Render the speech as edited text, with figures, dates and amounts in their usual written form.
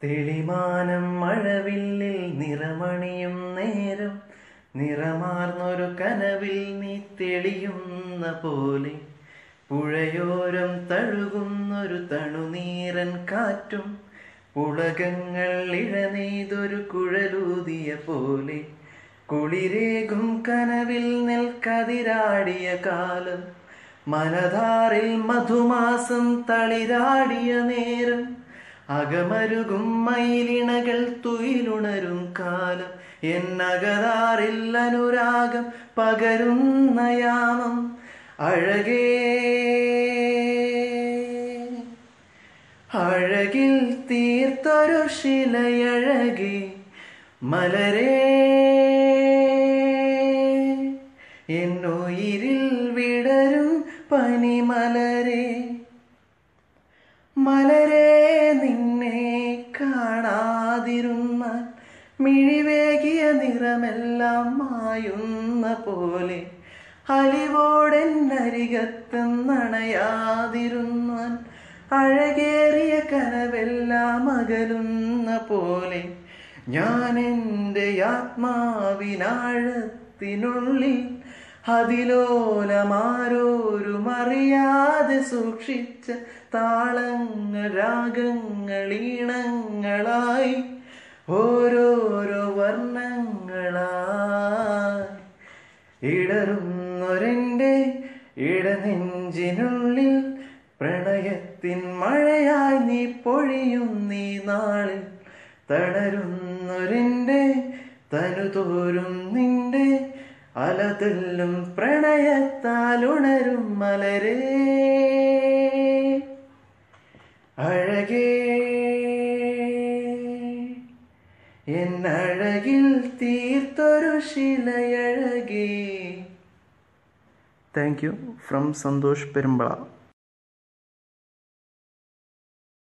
തെളിമാനം മഴവില്ലിൽ നിറമണിയും നേരം നിറമാർന്നൊരു കനവിൽ നീ തെളിയുന്ന പോലെ പുഴയോരം തഴുകുന്നൊരു തണുനീരൻ കാറ്റും പുളകങ്ങൾ ഇഴനെയ്തൊരു കുഴലൂതിയ പോലെ കുളിരേകും കനവിൽ നെൽക്കതിരാടിയ കാലം മനധാറിൽ മധുമാസം തളിരാടിയ നേരം അകമരുകും മയിലിണകൾ തുയിലുണരും കാലം എന്നകതാറിൽ അനുരാഗം പകരുന്ന യാമം അഴകേ അഴകിൽ തീർത്തൊരു ശിലയഴകേ മലരേ എന്നുയിരിൽ വിടരും പനിമലരേ മലരേ നിന്നെ കാണാതിരുന്നാൽ മിഴിവേകിയ നിറമെല്ലാം മായുന്ന പോലെ അലിവോടെന്നരികത്തെന്നണയാതിരുന്നാൽ അഴകേറിയ കനവെല്ലാം അകലുന്ന പോലെ ഞാൻ എൻ്റെ ആത്മാവിനാഴത്തിനുള്ളിൽ അതിലോലമാരോരും അറിയാതെ സൂക്ഷിച്ച താളങ്ങൾ രാഗങ്ങൾ ഈണങ്ങളായി ഓരോരോ വർണ്ണങ്ങളായി ഇടറുന്നൊരെൻ്റെ ഇടനെഞ്ചിനുള്ളിൽ പ്രണയത്തിൻ മഴയായി നീ പൊഴിയും നീ നാളിൽ തളരുന്നൊരെൻ്റെ തനുതോറും നിന്റെ അലതെല്ലും പ്രണയത്താൽ ഉണരും മലരേ അഴകേ എന്നഴകിൽ തീർത്തൊരു ശിലയഴകേ. Thank you from Santhosh Perumbala.